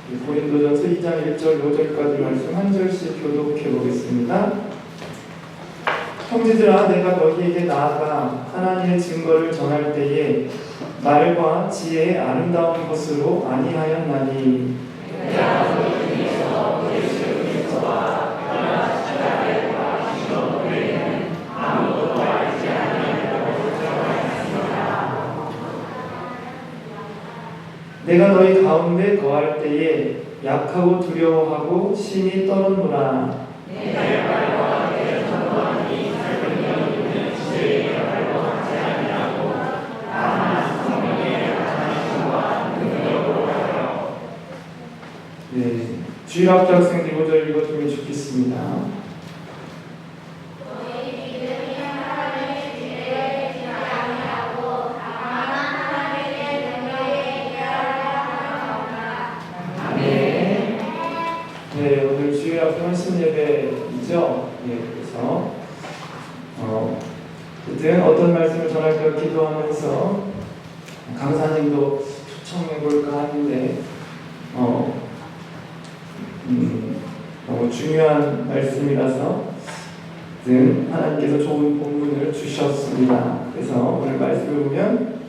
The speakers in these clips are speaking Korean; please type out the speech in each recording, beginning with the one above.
고린도전서 2장 1절 5절까지 말씀 한 절씩 교독해 보겠습니다. 형제들아, 내가 너희에게 나아가 하나님의 증거를 전할 때에 말과 지혜의 아름다운 것으로 아니하였나니 내가 너희 가운데 거할 때에 약하고 두려워하고 심히 떨었노라. 주일학교 학생들 5절 읽어주면 좋겠습니다. 오늘 주일학교 헌신 예배이죠. 그래서 그때 어떤 말씀을 전할까 기도하면서 강사님도 초청해볼까 하는데 너무 중요한 말씀이라서 하나님께서 좋은 본문을 주셨습니다. 그래서 오늘 말씀을 보면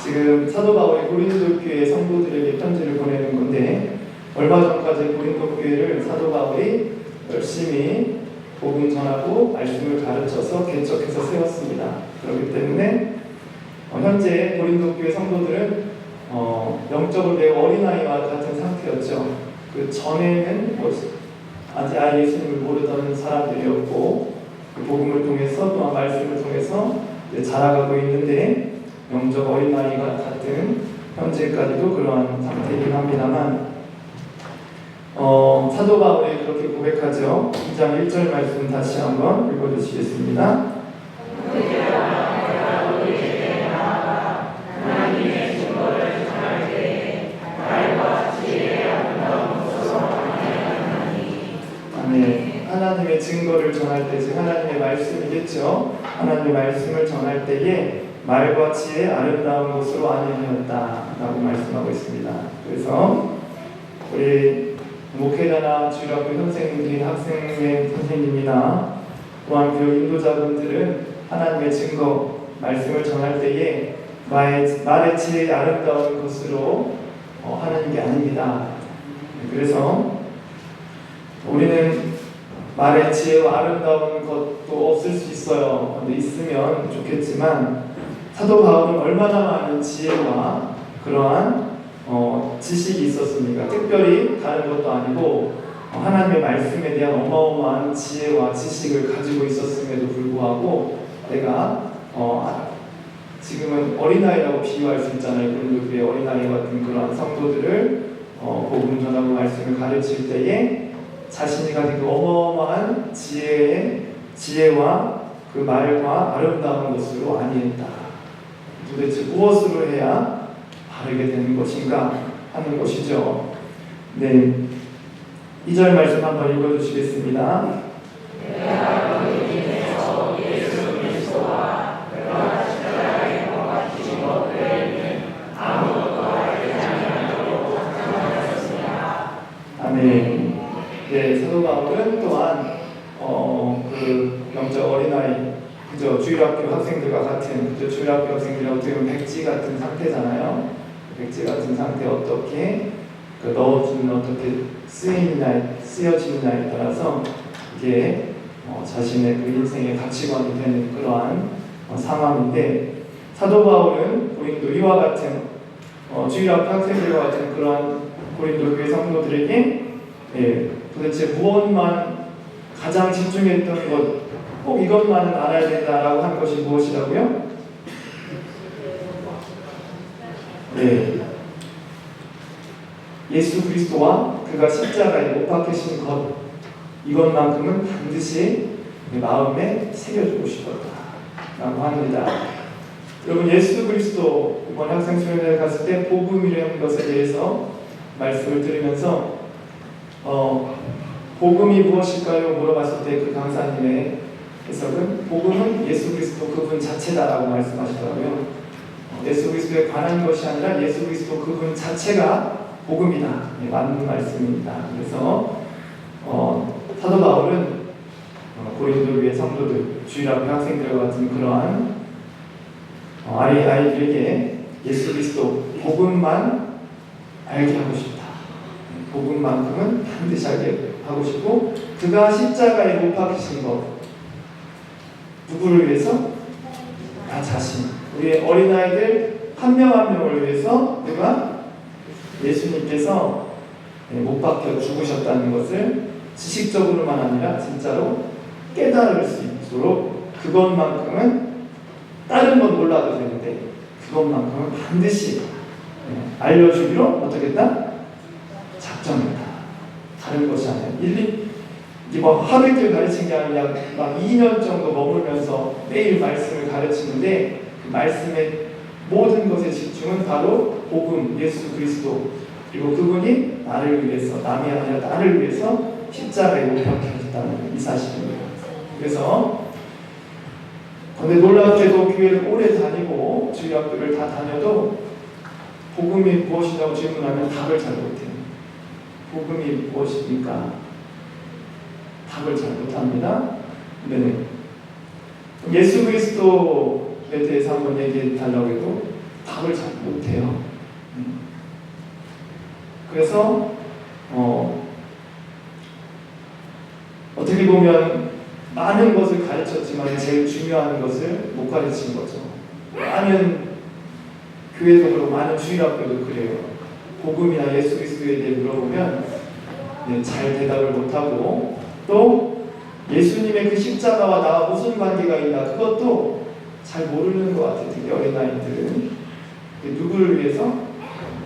지금 사도 바울이 고린도 교회 성도들에게 편지를 보내는 건데, 얼마 전까지 고린도 교회를 사도 바울이 열심히 복음 전하고 말씀을 가르쳐서 개척해서 세웠습니다. 그렇기 때문에 현재 고린도 교회 성도들은 영적으로 매우 어린아이와 같은 상태였죠. 그 전에는 아직 예수님을 모르던 사람들이었고, 그 복음을 통해서 또한 말씀을 통해서 자라가고 있는데, 영적 어린아이와 같은 현재까지도 그러한 상태이긴 합니다만, 사도 바울이 그렇게 고백하죠. 2장 1절 말씀 다시 한번 읽어주시겠습니다. 하나님의 증거를 전할 때, 즉 하나님의 말씀이겠죠. 하나님의 말씀을 전할 때에 말과 지혜의 아름다운 것으로 아니하였다라고 말씀하고 있습니다. 그래서 우리 목회자나 주일학교 선생님들, 학생의 선생님이나 또한 교육 인도자분들은 하나님의 증거, 말씀을 전할 때에 말의 지혜의 아름다운 것으로 하는 게 아닙니다. 그래서 우리는 말의 지혜와 아름다운 것도 없을 수 있어요. 근데 있으면 좋겠지만, 사도 바울은 얼마나 많은 지혜와 그러한 지식이 있었습니까? 특별히 다른 것도 아니고 하나님의 말씀에 대한 어마어마한 지혜와 지식을 가지고 있었음에도 불구하고, 내가 지금은 어린아이라고 비유할 수 있잖아요. 고린도교회 어린아이 같은 그러한 성도들을 복음 전하고 말씀을 가르칠 때에 자신이 가진 그 어마어마한 지혜와 그 말과 아름다운 것으로 아니했다. 도대체 무엇으로 해야 바르게 되는 것인가 하는 것이죠. 2절 말씀 한번 읽어주시겠습니다. 아멘. 사도 바울은 또한 그 영적 어린아이, 그저 주일학교 학생들과 같은, 그저 주일학교 학생들이 어떻게 보면 백지 같은 상태잖아요. 백지 같은 상태에 어떻게 넣어주는, 어떻게 쓰여지느냐에 따라서 이게 자신의 그 인생의 가치관이 되는 그러한 상황인데, 사도 바울은 고린도 이와 같은 주일학교 학생들과 같은 그러한 고린도 교회 성도들에게 도대체 무엇만 가장 집중했던 것, 꼭 이것만은 알아야 된다라고 한 것이 무엇이라고요? 예수 그리스도와 그가 십자가에 못 박히신 것, 이것만큼은 반드시 마음에 새겨주고 싶었다라고 합니다. 여러분, 예수 그리스도, 이번 학생 수련회에 갔을 때 복음이라는 것에 대해서 말씀을 들으면서 복음이 무엇일까요? 물어봤을 때 그 강사님의 해석은 복음은 예수 그리스도 그분 자체다라고 말씀하시더라고요. 예수 그리스도에 관한 것이 아니라 예수 그리스도 그분 자체가 복음이다. 네, 맞는 말씀입니다. 그래서 사도 바울은 고린도 교회 성도들, 주일학교 학생들과 같은 그러한 아이들에게 예수 그리스도 복음만 알게 하고 싶다. 복음만큼은 반드시 알게 하고 싶고, 그가 십자가에 못 박히신 것, 누구를 위해서? 나 자신. 우리의 어린아이들 한 명 한 명을 위해서 누가? 예수님께서 못 박혀 죽으셨다는 것을 지식적으로만 아니라 진짜로 깨달을 수 있도록, 그것만큼은 다른 건 몰라도 되는데 그것만큼은 반드시 알려주기로 어떻게 했다? 작정했다. 다른 것이 아니라 하루 이틀 가르친 게 아니라 막 2년 정도 머물면서 매일 말씀을 가르치는데, 그 말씀의 모든 것의 집중은 바로 복음, 예수 그리스도, 그리고 그분이 나를 위해서, 남이 아니라 나를 위해서 십자가에 못 박혀졌다는 이 사실입니다. 그래서 근데 놀랍게도 교회를 오래 다니고 주일학교를 다 다녀도 복음이 무엇이냐고 질문하면 답을 잘 못해요. 복음이 무엇입니까? 답을 잘 못합니다. 네. 예수 그리스도에 대해서 한번 얘기해 달라고 해도 답을 잘 못해요. 그래서 어떻게 보면 많은 것을 가르쳤지만 제일 중요한 것을 못 가르친 거죠. 많은 교회도 그렇고 많은 주일학교도 그래요. 복음이나 예수 그리스도에 대해 물어보면 잘 대답을 못하고, 또 예수님의 그 십자가와 나와 무슨 관계가 있나 그것도 잘 모르는 것 같아요. 특히 어린아이들은. 누구를 위해서?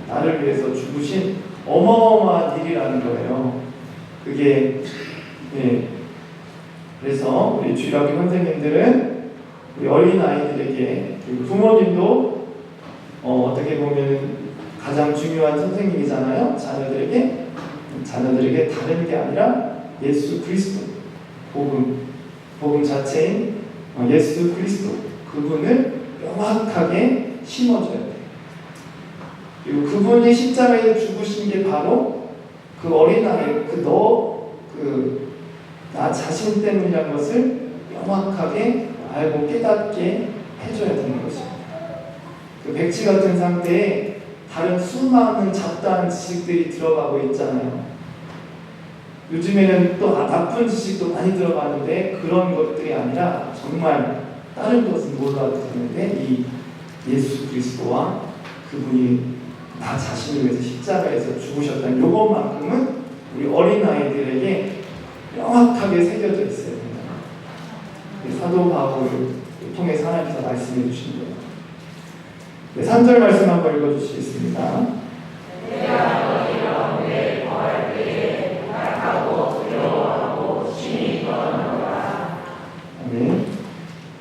나를 위해서 죽으신 어마어마한 일이라는 거예요. 그게 그래서 우리 주일학교 선생님들은 우리 어린아이들에게, 부모님도 어떻게 보면 가장 중요한 선생님이잖아요. 자녀들에게 다른 게 아니라 예수 그리스도, 복음 자체인 예수 그리스도, 그분을 명확하게 심어줘야 돼요. 그리고 그분이 십자가에 죽으신 게 바로 그 어린아이, 나 자신 때문이라는 것을 명확하게 알고 깨닫게 해줘야 되는 것입니다. 그 백지 같은 상태에 다른 수많은 잡다한 지식들이 들어가고 있잖아요. 요즘에는 또 나쁜 지식도 많이 들어가는데 그런 것들이 아니라 정말 다른 것은 몰라도 되는데 이 예수 그리스도와 그분이 나 자신을 위해서 십자가에서 죽으셨다는 요것만큼은 우리 어린아이들에게 명확하게 새겨져 있어야 된다. 사도 바울을 통해서 하나님께서 말씀해 주신 거예요. 3절 말씀 한번 읽어주시겠습니다.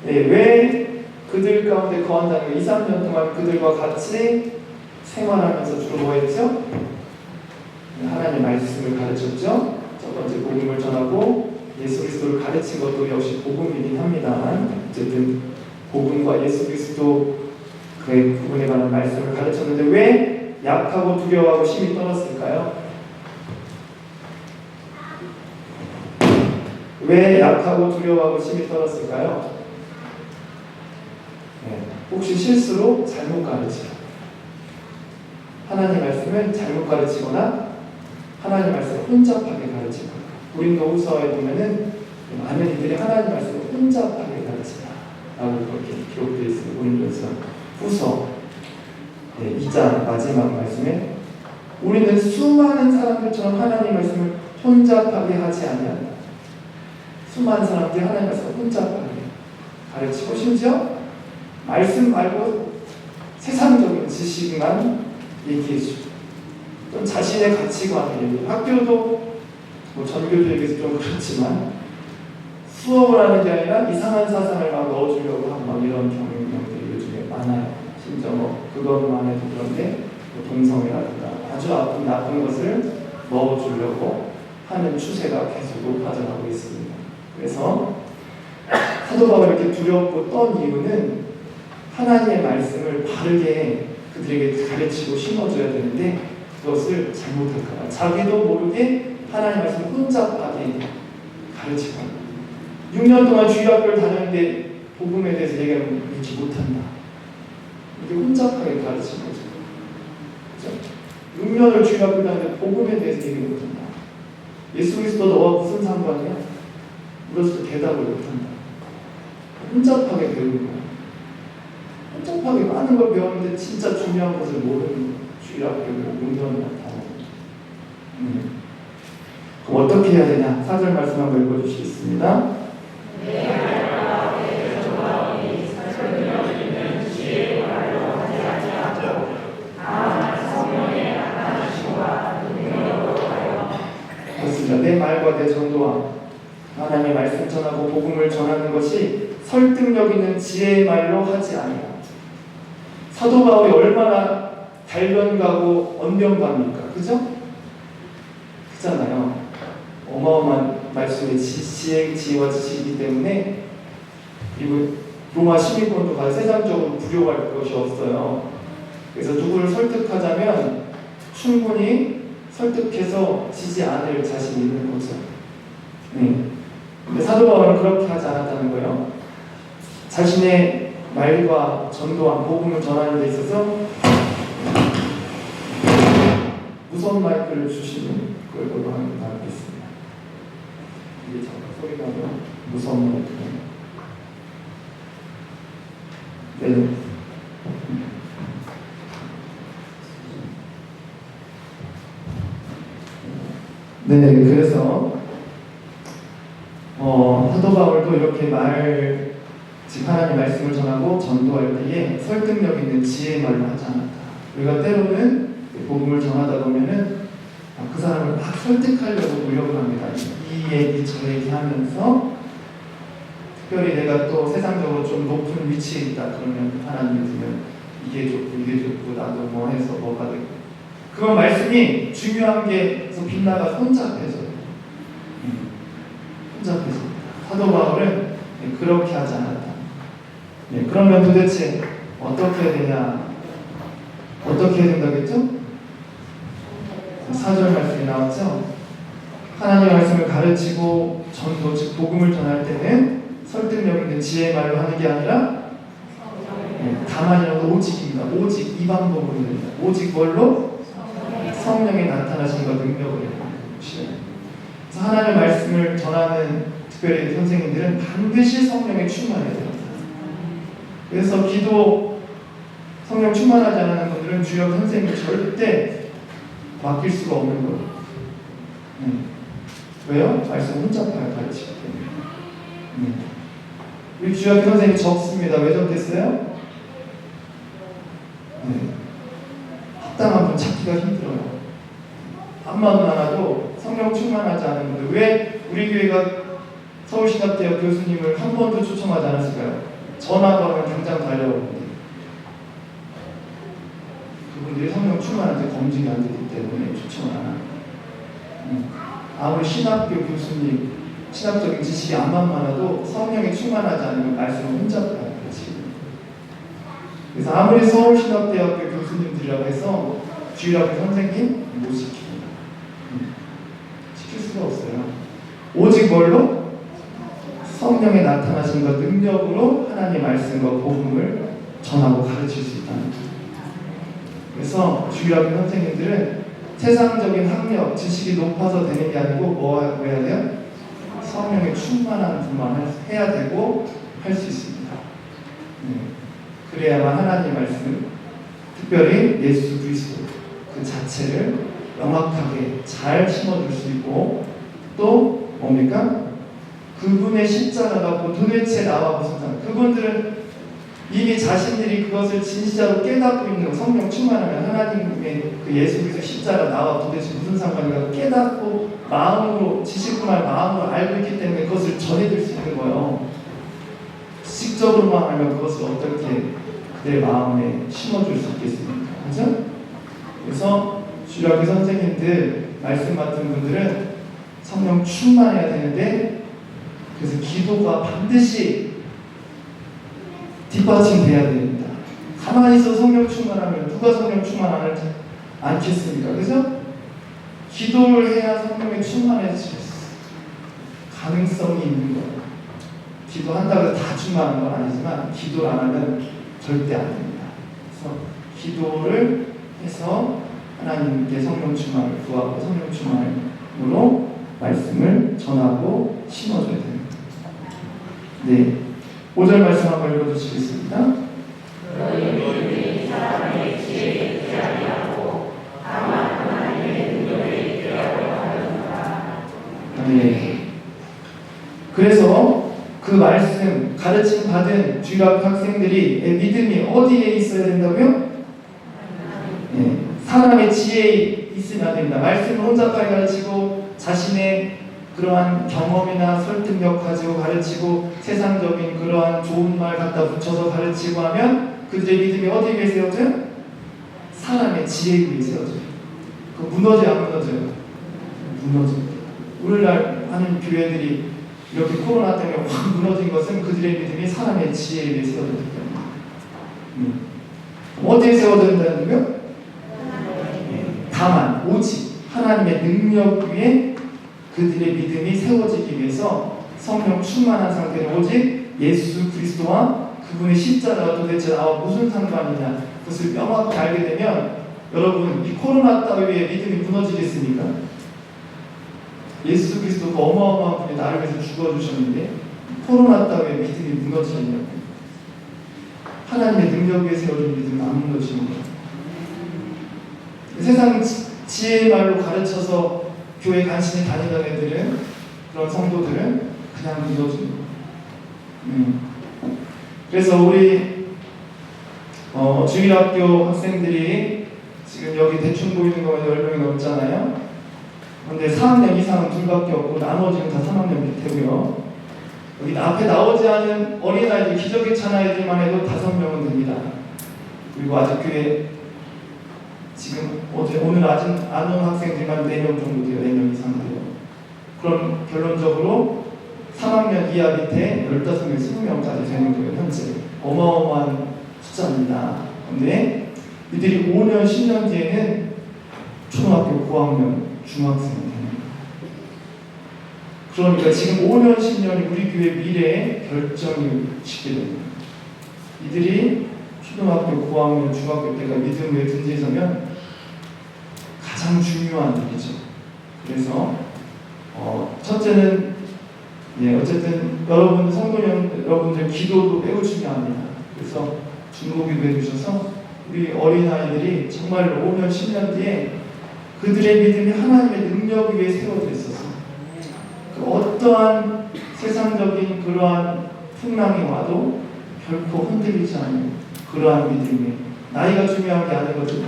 왜 그들 가운데 거한다는 거, 2, 3년 동안 그들과 같이 생활하면서 주로 뭐 했죠? 하나님의 말씀을 가르쳤죠. 첫 번째 복음을 전하고 예수 그리스도를 가르친 것도 역시 복음이긴 합니다만, 어쨌든 복음과 예수 그리스도 그분에 관한 말씀을 가르쳤는데 왜 약하고 두려워하고 심히 떨었을까요? 왜 약하고 두려워하고 심히 떨었을까요? 혹시 실수로 잘못 가르치고, 하나님 말씀을 잘못 가르치거나 하나님 말씀을 혼잡하게 가르치고, 고린도후서에 보면은 많은 이들이 하나님 말씀을 혼잡하게 가르친다 라고 그렇게 기록되어 있습니다. 고린도후서 후서 2장 마지막 말씀에 우리는 수많은 사람들처럼 하나님 말씀을 혼잡하게 하지 아니한다. 수많은 사람들이 하나님 말씀을 혼잡하게 가르치고, 심지어 말씀 말고 세상적인 지식만 얘기해주고, 또 자신의 가치관을 얘기해주고, 학교도 전교도 얘기해서 좀 그렇지만 수업을 하는 게 아니라 이상한 사상을 막 넣어주려고 하는 이런 경향들이 요즘에 많아요. 심지어 그것만 해도 그런데 동성애라든가 아주 나쁜 것을 넣어주려고 하는 추세가 계속 높아져가고 있습니다. 그래서 사도 바울이 이렇게 두렵고 떤 이유는 하나님의 말씀을 바르게 그들에게 가르치고 심어줘야 되는데 그것을 잘못할까봐 자기도 모르게 하나님 말씀 혼잡하게 가르치고 6년 동안 주일학교를 다녔는데 복음에 대해서 얘기하면 믿지 못한다. 이게 혼잡하게 가르치는 거죠. 그렇죠? 6년을 주일학교를 다녔는데 복음에 대해서 얘기 못한다. 예수 그리스도 너와 무슨 상관이야? 물었을 때 대답을 못한다. 혼잡하게 배우는 거야. 혼잡하게 많은 걸 배웠는데 진짜 중요한 것을 모르는 거야. 주일학교를 6년을 다녔는데. 그럼 어떻게 해야 되냐? 4절 말씀 한번 읽어주시겠습니다. 그렇습니다. 내 말과 내 전도와 하나님의 말씀 전하고 복음을 전하는 것이 설득력 있는 지혜의 말로 하지 아니라. 사도 바울이 얼마나 단련가고 언변가입니까? 그죠? 그잖아요. 어마어마한 말씀의 지혜와 지식이기 때문에 그리고 로마 시민권도가 세상적으로 불효할 것이 없어요. 그래서 누구를 설득하자면 충분히 설득해서 지지 않을 자신이 있는 거죠. 근데 사도 바울은 그렇게 하지 않았다는 거예요. 자신의 말과 전도와 복음을 전하는 데 있어서 무선 마이크를 주시는 걸 보러 하는 바라겠습니다. 이게 잠깐 소리가 나면 무선 마이크는 네, 그래서 사도 바울도 이렇게 즉 하나님 말씀을 전하고 전도할 때에 설득력 있는 지혜의 말로 하지 않았다. 우리가 때로는 복음을 전하다 보면은 그 사람을 막 설득하려고 노력을 합니다. 이 얘기 저 얘기 하면서 특별히 내가 또 세상적으로 좀 높은 위치에 있다 그러면 하나님이 들면 이게 좋고 나도 뭐 해서 뭐가 되고 그건 말씀이 중요한 게서 빗나가서 혼잡해져요. 혼잡해집니다. 사도 바울은 그렇게 하지 않았다. 그러면 도대체 어떻게 해야 되냐? 어떻게 해야 된다겠죠? 4절 말씀이 나왔죠? 하나님의 말씀을 가르치고 전도, 즉 복음을 전할 때는 설득력 있는 지혜의 말로 하는 게 아니라 다만이라도 오직입니다. 오직 이 방법으로 됩니다. 오직 뭘로? 성령이 나타나신 것 능력을 그래서 하나님의 말씀을 전하는 특별히 선생님들은 반드시 성령에 충만해야 됩니다. 그래서 기도 성령 충만하지 않은 분들은 주역 선생님이 절대 맡길 수가 없는 거예요. 왜요? 말씀 혼잡하게 가르치기 때문에. 우리 주역 선생님이 적습니다. 왜 적겠어요? 합당한 분 찾기가 힘들어요. 암만 많아도 성령 충만하지 않은 분들. 왜 우리 교회가 서울신학대학 교수님을 한 번도 초청하지 않았을까요? 전화가 오면 당장 달려오는데 그분들이 성령 충만한지 검증이 안 되기 때문에 초청을 안 합니다. 아무리 신학교 교수님 신학적인 지식이 암만 많아도 성령이 충만하지 않으면 말씀을 혼잡해요. 그래서 아무리 서울신학대학교 교수님들이라고 해서 주일학교 선생님 못 시킵니다. 시킬 수가 없어요. 오직 뭘로? 성령에 나타나신 것 능력으로 하나님의 말씀과 복음을 전하고 가르칠 수 있다는 거예요. 그래서 주일학교 선생님들은 세상적인 학력, 지식이 높아서 되는 게 아니고 뭐 해야 돼요? 성령에 충만한 분만 해야 되고 할 수 있습니다. 그래야만 하나님의 말씀, 특별히 예수 그리스도 그 자체를 명확하게 잘 심어줄 수 있고 또 뭡니까? 그분의 십자가가 도대체 나와 무슨 상관? 그분들은 이미 자신들이 그것을 진짜로 깨닫고 있는 성령 충만하면 하나님의 그 예수 그리스도 십자가 나와 도대체 무슨 상관인가 깨닫고 마음으로 지식뿐만 마음으로 알고 있기 때문에 그것을 전해줄 수 있는 거예요. 지식적으로만 알면 그것을 어떻게 그들의 마음에 심어줄 수 있겠습니까? 그렇죠? 그래서 주일학교 선생님들 말씀 맡은 분들은 성령 충만해야 되는데 그래서 기도가 반드시 뒷받침돼야 됩니다. 가만히 있어 성령 충만하면 누가 성령 충만하는지 않겠습니까? 그죠? 기도를 해야 성령에 충만해질 가능성이 있는 거예요. 기도한다고 다 충만한 건 아니지만 기도를 안 하면 절대 안 됩니다. 그래서 기도를 해서 하나님께 성령 충만을 구하고 성령 충만으로 말씀을 전하고 심어줘야 됩니다. 네, 5절 말씀 한번 읽어주시겠습니다. 너희들이 사람의 지혜에 있지 아니하고 다만 하나님의 능력에 있게 하려 하는도다. 네. 그래서 그 말씀 가르침 받은 주일학교 학생들이 믿음이 어디에 있어야 된다고요? 네. 사람의 지혜에 있으면 안 됩니다. 말씀을 혼자까지 가르치고 자신의 그러한 경험이나 설득력 가지고 가르치고 세상적인 그러한 좋은 말 갖다 붙여서 가르치고 하면 그들의 믿음이 어디에 위해 세워져요? 사람의 지혜에 위해 세워져요. 그 무너져요, 안 무너져요? 무너집니다. 오늘날 하는 교회들이 이렇게 코로나 때문에 확 무너진 것은 그들의 믿음이 사람의 지혜에 의해 세워졌기 때문입니다. 어디에 세워졌는다고요? 다만 오직 하나님의 능력 위에 그들의 믿음이 세워지기 위해서 성령 충만한 상태로 오직 예수 그리스도와 그분의 십자가가 도대체 나와 무슨 상관이냐 그것을 명확히 알게 되면 여러분 이 코로나 따위에 믿음이 무너지겠습니까? 예수 그리스도가 어마어마한 분이 나를 위해서 죽어주셨는데 코로나 따위에 믿음이 무너지느냐고. 하나님의 능력 위에 세워진 믿음은 안 무너지는 거예요. 세상 지혜의 말로 가르쳐서 교회 간신히 다니던 애들은 그런 성도들은 그냥 무너지는 거예요. 그래서 우리 주일학교 학생들이 지금 여기 대충 보이는 거면 10명이 넘잖아요. 그런데 4학년 이상은 둘밖에 없고 나머지는 다 3학년 밑에고요. 여기 앞에 나오지 않은 어린아이들, 기적의 찬 아이들만 해도 5명은 됩니다. 그리고 아직 교회 지금 오늘 아직 안 온 학생들만 4명 정도 돼요. 4명 이상 돼요. 그럼 결론적으로 3학년 이하 밑에 15명, 20명까지 되는 거예요. 현재 어마어마한 숫자입니다. 그런데 이들이 5년, 10년 뒤에는 초등학교 고학년, 중학생이 됩니다. 그러니까 지금 5년, 10년이 우리 교회 미래에 결정이 짓게 됩니다. 이들이 초등학교 고학년, 중학교 때가 믿음 위에 든지서면 가장 중요한 일이죠. 그래서 첫째는 어쨌든 여러분 성도 여러분들 기도도 매우 중요합니다. 그래서 중보기도 해주셔서 우리 어린아이들이 정말 5년, 10년 뒤에 그들의 믿음이 하나님의 능력 위에 세워져 있어서 그 어떠한 세상적인 그러한 풍랑이 와도 결코 흔들리지 않는 그러한 믿음에 나이가 중요한 게 아니거든요.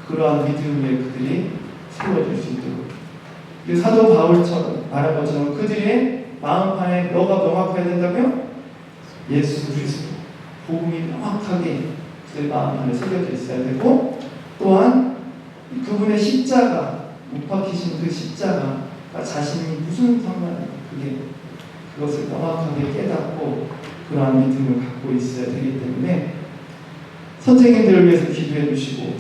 그러한 믿음 위에 그들이 세워질 수 있도록 사도 바울처럼 말한 것처럼 그들의 마음판에 뭐가 명확해야 된다고요? 예수 그리스도 복음이 명확하게 그들의 마음판에 새겨져 있어야 되고 또한 그분의 십자가 못 박히신 그 십자가 자신이 무슨 상관이에요? 그것을 명확하게 깨닫고 그러한 믿음을 갖고 있어야 되기 때문에 선생님들을 위해서 기도해 주시고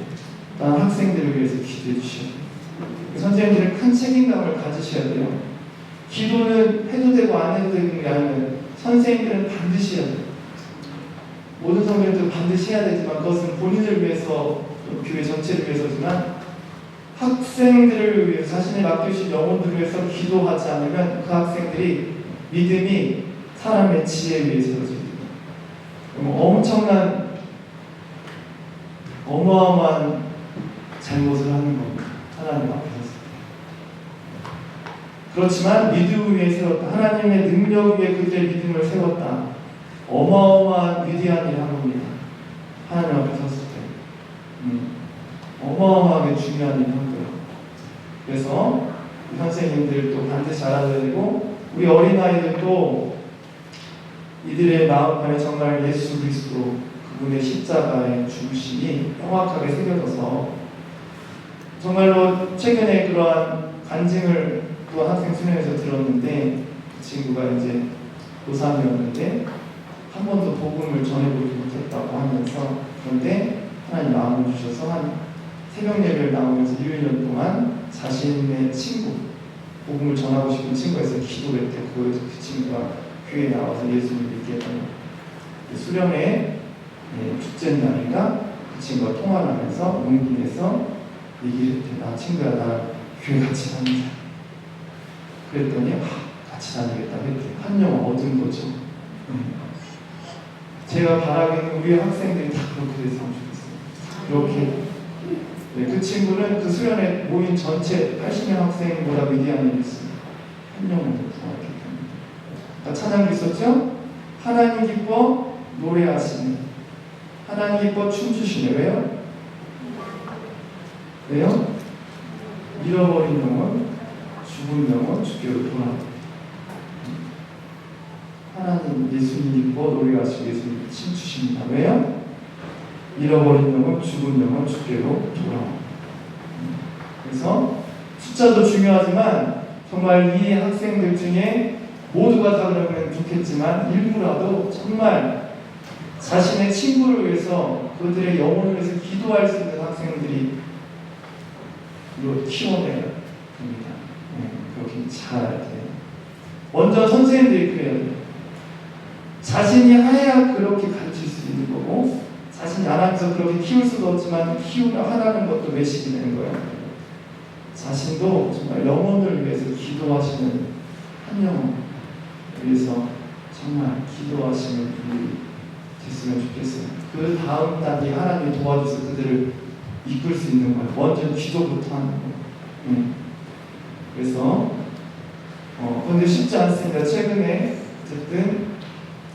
또한 학생들을 위해서 기도해 주셔야 돼요. 선생님들은 큰 책임감을 가지셔야 돼요. 기도는 해도 되고 안 해도 되는 게 아니라 선생님들은 반드시 해야 돼요. 모든 성도들도 반드시 해야 되지만 그것은 본인을 위해서 교회 전체를 위해서지만 학생들을 위해서 자신의 맡겨주신 영혼들을 위해서 기도하지 않으면 그 학생들이 믿음이 사람의 지혜에 의해서 세워집니다. 엄청난 어마어마한 잘못을 하는 겁니다. 하나님 앞에서. 그렇지만 믿음 위에 세웠다. 하나님의 능력 위에 그들의 믿음을 세웠다. 어마어마한 위대한 일을 한 겁니다. 하나님 앞에 섰을 때. 어마어마하게 중요한 일을 한 거예요. 그래서 선생님들도 반드시 알아야 되고 우리 어린아이들도 이들의 마음판에 정말 예수 그리스도 그분의 십자가의 죽으심이 명확하게 새겨져서 정말로 최근에 그러한 간증을 또 학생 수련회에서 들었는데 그 친구가 이제 고3이었는데 한 번도 복음을 전해보지 못했다고 하면서 그런데 하나님 마음을 주셔서 한 새벽 예배를 나오면서 1년 동안 자신의 친구, 복음을 전하고 싶은 친구가 있어서 기도를 했대요. 그 친구가 교회에 나와서 예수님을 믿게 했던 수련회 축제 날인가 그 친구가 통화를 하면서 용기 내서 얘기를 했대. 나 친구야, 나 교회 같이 다니자. 그랬더니 같이 다니겠다고 했대. 한 영혼 얻은 거죠. 제가 바라기는 우리 학생들이 다 그렇게 됐으면 좋겠어요. 그렇게. 네, 그 친구는 그 수련회 모인 전체 80명 학생보다 위대한 일이 있습니다. 한 영혼을 구하기 때문에. 찬양도 있었죠? 하나님 기뻐 노래하시네. 하나님 기뻐 춤추시네. 왜요? 왜요? 잃어버린 영혼, 죽은 영혼, 주께로 돌아옵니다. 하나님, 예수님 기뻐 노래하시고 예수님 춤추십니다. 왜요? 잃어버린 영혼, 죽은 영혼, 주께로 돌아옵니다. 그래서 숫자도 중요하지만 정말 이 학생들 중에 모두가 다 그러면 좋겠지만 일부라도 정말 자신의 친구를 위해서 그들의 영혼을 위해서 기도할 수 있는 학생들이 키워내야 됩니다. 그렇게 잘해야 돼요. 먼저 선생님들이 그래야 돼요. 자신이 해야 그렇게 가르칠 수 있는 거고 자신이 안 하면서 그렇게 키울 수도 없지만 키우려 하라는 것도 외식이 되는 거예요. 자신도 정말 영혼을 위해서 기도하시는 한 영혼을 위해서 정말 기도하시는 분이 됐으면 좋겠어요. 그 다음 단계 하나님이 도와줘서 그들을 이끌 수 있는 거예요. 먼저 기도부터 하는 거예요. 그래서 근데 쉽지 않습니다. 최근에 어쨌든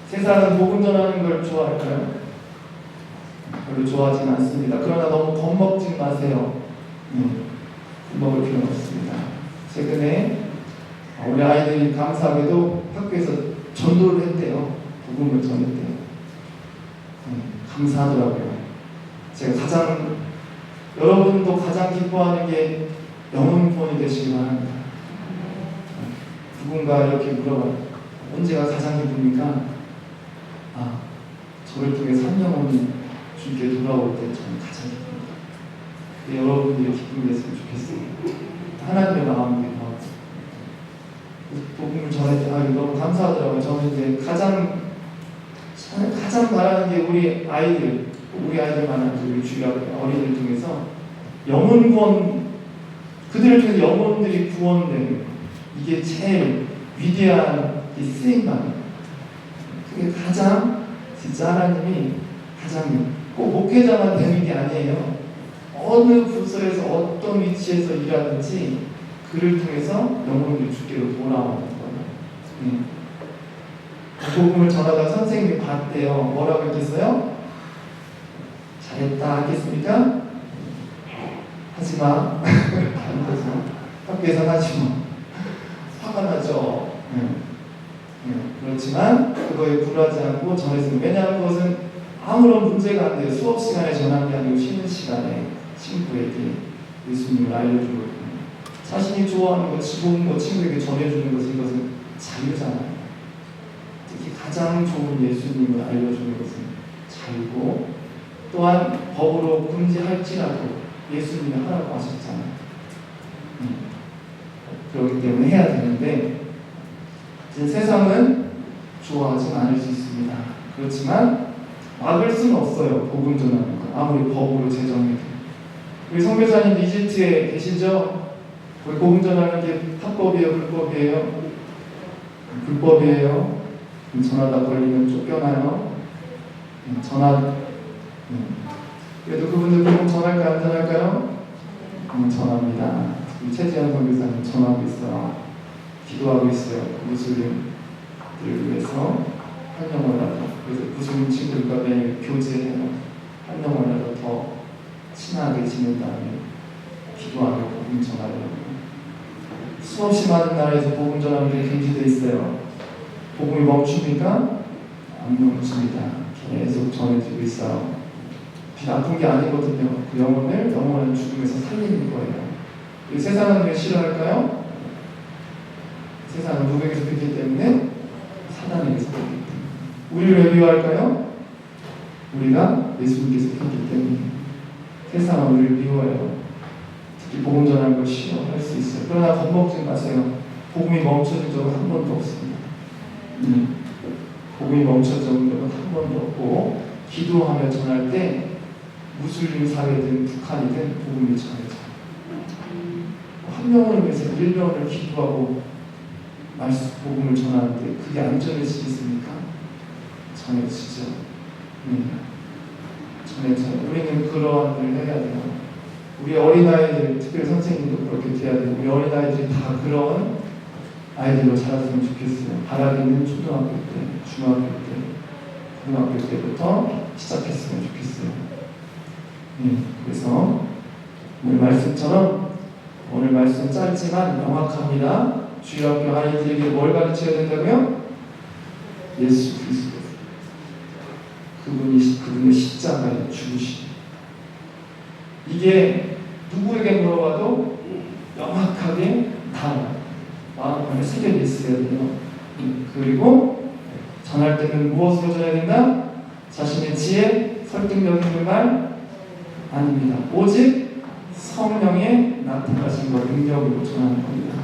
세상은 복음 전하는 걸 좋아할까요? 별로 좋아하진 않습니다. 그러나 너무 겁먹지 마세요. 겁먹을 필요는 없습니다. 최근에 우리 아이들이 감사하게도 학교에서 전도를 했대요. 복음을 전했대요. 감사하더라고요. 제가 여러분도 가장 기뻐하는 게 영혼 구원이 되시기 바랍니다. 누군가 이렇게 물어봐요. 언제가 가장 기쁩니까? 저를 통해서 한 영혼이 주께 돌아올 때 저는 가장 기쁩니다. 여러분들이 기쁨이 됐으면 좋겠어요. 하나님의 마음이 복음을 전할 때 너무 감사하더라고요. 저는 이제 가장 바라는 게 우리 아이들만한 우리 주일 어린이를 통해서 영혼 구원, 그들을 통해서 영혼들이 구원되는 이게 제일 위대한 쓰임받는 그게 가장 진짜 하나님이 가장 꼭 목회자만 되는 게 아니에요. 어느 부서에서 어떤 위치에서 일하든지 그를 통해서 영혼들이 주께로 돌아오는 거예요. 복음을 전하다 선생님이 봤대요. 뭐라고 했겠어요? 잘했다 하겠습니까? 하지마. 학교에서 하지마. 화가 나죠. 그렇지만 그거에 굴하지 않고 전했습니다. 왜냐하면 그것은 아무런 문제가 안 돼요. 수업 시간에 전하는 게 아니고 쉬는 시간에 친구에게 예수님을 알려주는 거예요. 자신이 좋아하는 것, 좋은 것 친구에게 전해주는 것은 이것은 자유잖아요. 특히 가장 좋은 예수님을 알려주는 것은 자유고 또한 법으로 금지할지라도 예수님이 하라고 하셨잖아요. 그렇기 때문에 해야 되는데 세상은 좋아하지 않을 수 있습니다. 그렇지만 막을 수는 없어요. 복음 전하는 거 아무리 법으로 제정해도. 우리 선교사님 이집트에 계시죠? 복음 전하는 게 합법이에요? 불법이에요? 불법이에요. 전하다 걸리면 쫓겨나요. 그래도 그분들 복음 전할까요? 안 전할까요? 전합니다. 우리 최지현 선교사님 전하고 있어요. 기도하고 있어요. 무슬림들을 위해서 한 영혼이라도. 그래서 무슬림 친구들과 매일 교제해요. 한 영혼이라도 더 친하게 지낸 다음에 기도하며 복음 전하려고. 수없이 많은 나라에서 복음 전하는 게 금지되어 있어요. 복음이 멈춥니까? 안 멈춥니다. 계속 전해지고 있어요. 나쁜 게 아니거든요. 그 영혼은 죽음에서 살리는 거예요. 이 세상은 왜 싫어할까요? 세상은 누구에게서 뺐기 때문에 사단에게서 뺐기 때문에. 우리를 왜 미워할까요? 우리가 예수님께서 뺐기 때문에. 세상은 우리를 미워해요. 특히 복음 전하는 걸 싫어할 수 있어요. 그러나 겁먹지 마세요. 복음이 멈춰진 적은 한 번도 없습니다. 복음이 멈춰진 적은 한 번도 없고, 기도하며 전할 때 무슬림 사회든 북한이든 복음이 전해져요. 한 명을 위해서 1년을 기도하고 말씀 복음을 전하는데 그게 안 전해지겠습니까? 전해지죠. 전해져요. 우리는 그러한 일을 해야 돼요. 우리 어린아이들, 특별히 선생님도 그렇게 돼야 돼요. 우리 어린아이들이 다 그런 아이들로 자랐으면 좋겠어요. 바라기는 초등학교 때, 중학교 때, 고등학교 때부터 시작했으면 좋겠어요. 그래서 오늘 말씀처럼, 오늘 말씀 짧지만 명확합니다. 주일학교 아이들에게 뭘 가르쳐야 된다고요? 예수 그리스도. 그분의 십자가에 죽으신. 이게 누구에게 물어봐도 명확하게 다 마음 안에 새겨져 있어야 돼요. 그리고 전할 때는 무엇으로 전해야 된다? 자신의 지혜, 설득력 있는 말 아닙니다. 오직 성령의 나타나신 것, 능력으로 전하는 겁니다.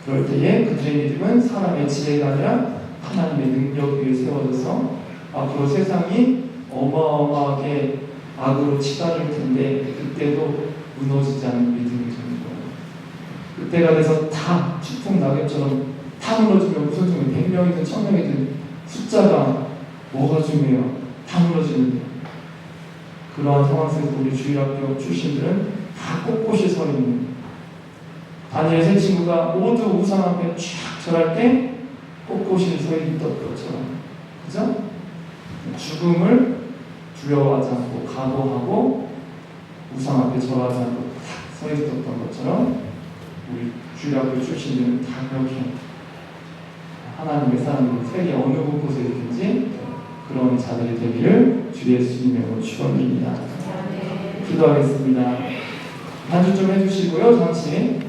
그럴 때에 그들의 믿음은 사람의 지혜가 아니라 하나님의 능력 위에 세워져서 앞으로 세상이 어마어마하게 악으로 치달을 텐데 그때도 무너지지 않는 믿음이 되는 거예요. 그때가 돼서 다 추풍 낙엽처럼 다 무너지면 무슨 중에 100명이든 1000명이든 숫자가 뭐가 중요해요? 다 무너지는데, 그러한 상황 속에서 우리 주일학교 출신들은 다 꼿꼿이 서 있는, 다니엘 세 친구가 모두 우상 앞에 쫙 절할 때 꼿꼿이 서 있던 것처럼, 그죠? 죽음을 두려워하지 않고 각오하고 우상 앞에 절하지 않고 딱 서 있었던 것처럼 우리 주일학교 출신들은 다 그렇게 하나님의 사람들 세계 어느 곳곳에 있든지 그런 자들이 되기를 주 예수님의 축원드립니다. 기도하겠습니다. 한 주 좀 해주시고요. 잠시